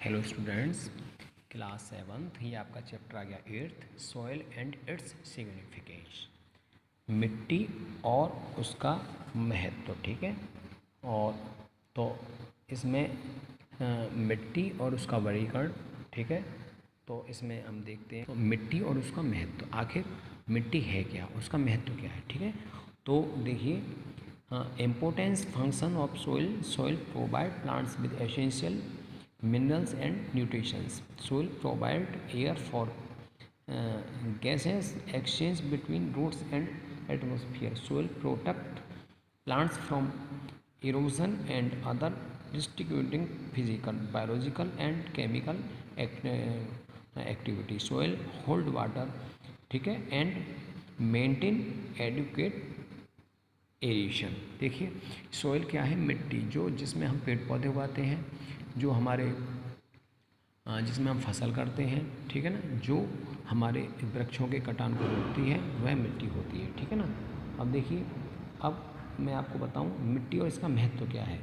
Hello students, class 7th ये आपका chapter आ गया 8th soil and its significance. मिट्टी और उसका महत्व। ठीक है। और तो इसमें मिट्टी और उसका वर्गीकरण। ठीक है। तो इसमें हम देखते हैं तो मिट्टी और उसका महत्व, आखिर मिट्टी है क्या, उसका महत्व क्या है। ठीक है। तो देखिए, importance function of soil. Soil provide plants with essential minerals and nutrients. Soil provide air for gases exchange between roots and atmosphere. Soil protect plants from erosion and other distributing physical, biological and chemical activity. Soil hold water, ठीक है, and maintain adequate aeration. देखिए, soil क्या है? मिट्टी, जो जिसमें हम पेड़ पौधे उगाते हैं, जो हमारे जिसमें हम फसल करते हैं। ठीक है ना। जो हमारे वृक्षों के कटान को रोकती है वह मिट्टी होती है। ठीक है ना। अब देखिए, अब मैं आपको बताऊं मिट्टी और इसका महत्व क्या है।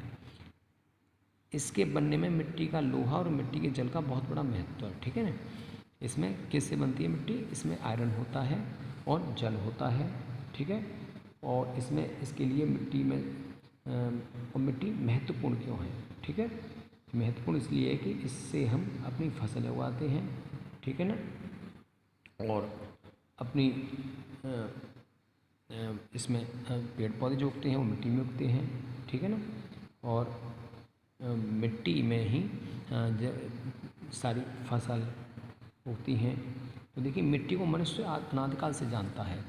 इसके बनने में मिट्टी का लोहा और मिट्टी के जल का बहुत बड़ा महत्व है। ठीक है ना। इसमें किससे बनती है मिट्टी? इसमें आयरन होता है और जल होता है। ठीक है। और इसमें इसके लिए मिट्टी में और मिट्टी महत्वपूर्ण क्यों है? ठीक है। महत्वपूर्ण इसलिए है कि इससे हम अपनी फसलें उगाते हैं। ठीक है ना। और अपनी इसमें पेड़ पौधे जो उगते हैं वो मिट्टी में उगते हैं। ठीक है ना। और मिट्टी में ही सारी फसल उगती हैं। तो देखिए, मिट्टी को मनुष्य अनादिकाल से जानता है।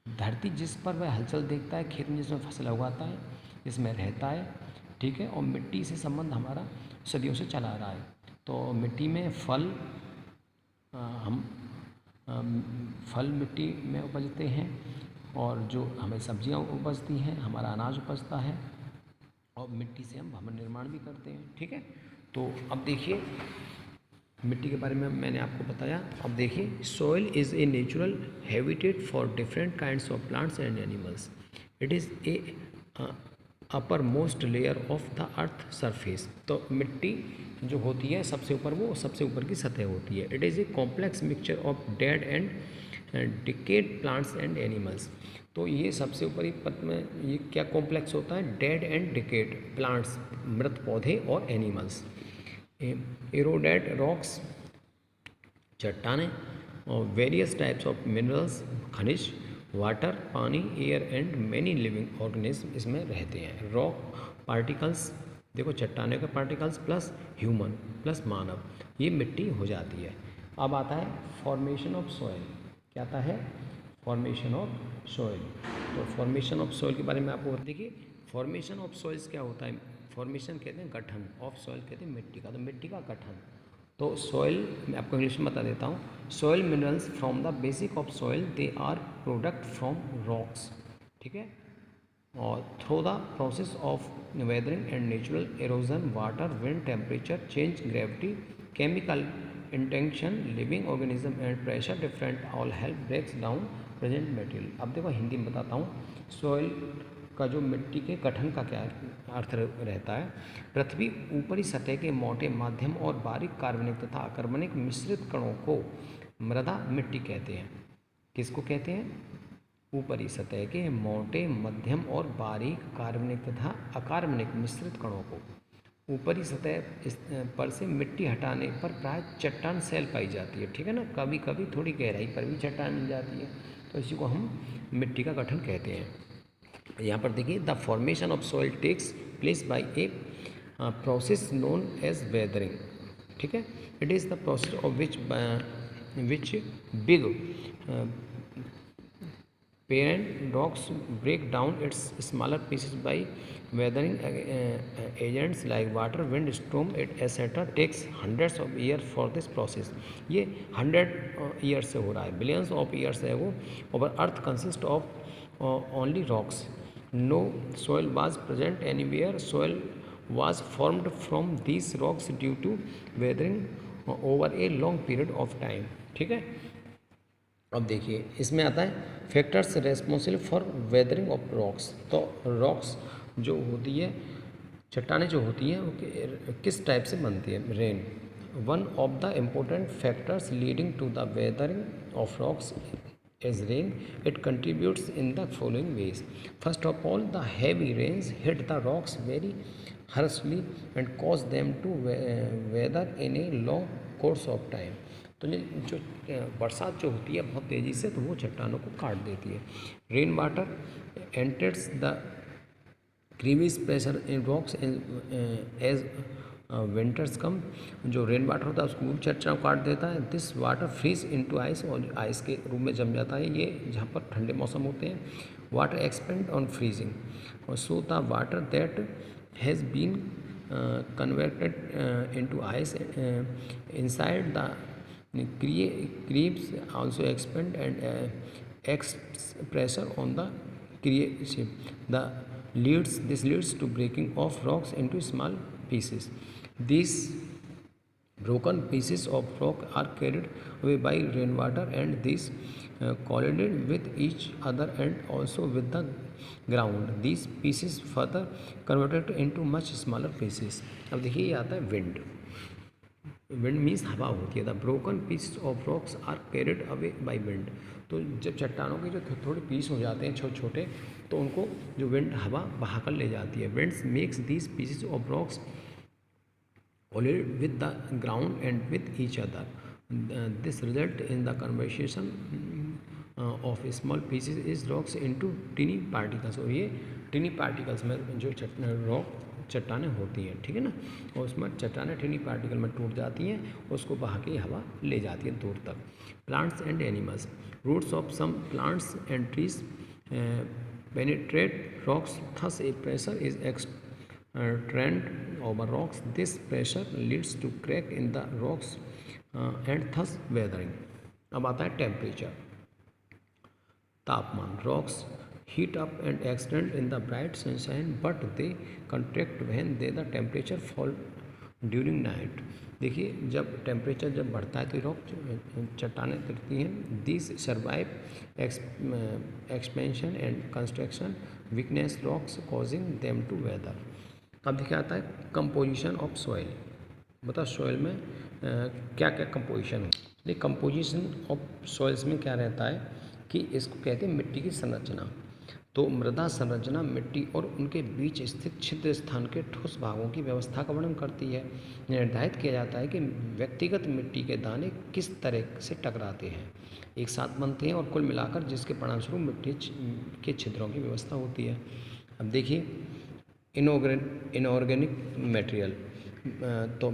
धरती जिस पर वह हलचल देखता है, खेत में जिसमें फसल उगाता है, जिसमें रहता है। ठीक है। और मिट्टी से संबंध हमारा सदियों से चला आ रहा है। तो मिट्टी में फल फल मिट्टी में उपजते हैं, और जो हमें सब्जियां उपजती हैं, हमारा अनाज उपजता है, और मिट्टी से हम भवन निर्माण भी करते हैं। ठीक है। तो अब देखिए, मिट्टी के बारे में मैंने आपको बताया। अब देखिए, soil is a natural habitat for different kinds of plants and animals. It is a upper most layer of the earth surface. तो मिट्टी जो होती है सबसे ऊपर, वो सबसे ऊपर की सतह होती है। It is a complex mixture of dead and decade plants and animals. तो ये सबसे ऊपरी पद में ये क्या कॉम्प्लेक्स होता है? डेड एंड डिकेड प्लांट्स, मृत पौधे और एनिमल्स। एरोडेड रॉक्स, चट्टानें, और वेरियस टाइप्स ऑफ मिनरल्स, खनिज, वाटर, पानी, air and many living organism इसमें रहते हैं। रॉक पार्टिकल्स, देखो चट्टानों के पार्टिकल्स प्लस ह्यूमन प्लस मानव, ये मिट्टी हो जाती है। अब आता है फॉर्मेशन ऑफ सॉइल। क्या आता है? Formation of soil. तो फॉर्मेशन ऑफ सॉइल के बारे में आपको देखिए, फॉर्मेशन ऑफ सॉइल्स क्या होता है? फॉर्मेशन कहते हैं गठन, ऑफ सॉइल कहते हैं मिट्टी का। तो मिट्टी का गठन। तो सॉइल मैं आपको इंग्लिश में बता देता हूँ। Soil minerals from the basic of soil, they are product from rocks. ठीक है। और through the process of weathering and natural erosion, water, wind, temperature change, gravity, chemical intention, living organism and pressure different, all help breaks down present material. अब देखो, हिंदी में बताता हूँ। Soil का जो मिट्टी के गठन का क्या अर्थ रहता है? पृथ्वी ऊपरी सतह के मोटे, मध्यम और बारीक कार्बनिक तथा अकार्बनिक मिश्रित कणों को मृदा मिट्टी कहते हैं। किसको कहते हैं? ऊपरी सतह के मोटे, मध्यम और बारीक कार्बनिक तथा अकार्बनिक मिश्रित कणों को। ऊपरी सतह पर से मिट्टी हटाने पर प्राय चट्टान सेल पाई जाती है। ठीक है ना। कभी कभी थोड़ी गहराई पर भी चट्टान मिल जाती है। तो इसी को हम मिट्टी का गठन कहते हैं। यहाँ पर देखिए, the formation of soil takes place by a process known as weathering. ठीक है। It is the process of which big parent rocks break down its smaller pieces by weathering agents like water, wind, storm, etc. takes hundreds of years for this process. ये 100 years से हो रहा है, billions of years है वो। और अर्थ consist of only rocks. No soil was present anywhere. Soil was formed from these rocks due to weathering over a long period of time. ठीक है। अब देखिए, इसमें आता है factors responsible for weathering of rocks. तो रॉक्स जो होती है चट्टानें जो होती हैं वो किस टाइप से बनती है? Rain one of the important factors leading to the weathering of rocks is rain. It contributes in the following ways. First of all, the heavy rains hit the rocks very harshly and cause them to weather in a long course of time. तो ये जो बरसात जो होती है बहुत तेज़ी से, तो वो चट्टानों को काट देती है. Rain water enters the crevice pressure in rocks as winters come. जो रेन वाटर होता है उसको भी चट्टान काट देता है. This water freeze into ice, और आइस के रूप में जम जाता है. ये जहाँ पर ठंडे मौसम होते हैं. वाटर एक्सपेंड ऑन फ्रीजिंग, और so the water that has been converted into ice inside the creeps also expand and acts pressure on the creation. This leads to breaking of rocks into small pieces. These broken pieces of rock are carried away by rainwater, and these collided with each other and also with the ground. These pieces further converted into much smaller pieces. अब देखिए ये आता है wind. Wind means हवा होती है. The broken piece of rocks are carried away by wind. तो जब चट्टानों के जो थोड़े पीस हो जाते हैं छोटे छोटे, तो उनको जो विंड हवा बहा कर ले जाती है. Winds makes these pieces of rocks collide with the ground and with each other. This result in the conversion of small pieces is rocks into tiny particles. और ये टिनी पार्टिकल्स में जो चट्टानें होती हैं, ठीक है ना, और उसमें चट्टानें टिनी पार्टिकल में टूट जाती हैं, उसको बहा के हवा ले जाती है दूर तक. Plants and animals. Roots of some plants and trees penetrate rocks, thus a pressure is trend over rocks. This pressure leads to crack in the rocks and thus weathering. अब आता है टेम्परेचर, तापमान. Rocks heat up and extend in the bright sunshine, but they contract when the temperature fall during night. देखिए जब temperature जब बढ़ता है तो रॉक चट्टानें गिरती हैं. This survive expansion and construction weakness rocks causing them to weather. अब देखिए आता है कंपोजिशन ऑफ सॉइल. बताओ सॉइल में क्या क्या कंपोजिशन है. देखिए कंपोजिशन ऑफ सॉइल्स में क्या रहता है कि इसको कहते हैं मिट्टी की संरचना. तो मृदा संरचना मिट्टी और उनके बीच स्थित छिद्र स्थान के ठोस भागों की व्यवस्था का वर्णन करती है. निर्धारित किया जाता है कि व्यक्तिगत मिट्टी के दाने किस तरह से टकराते हैं, एक साथ बनते हैं और कुल मिलाकर जिसके परिणामस्वरूप मिट्टी के छिद्रों की व्यवस्था होती है. अब देखिए इनऑर्गेनिक मटेरियल. तो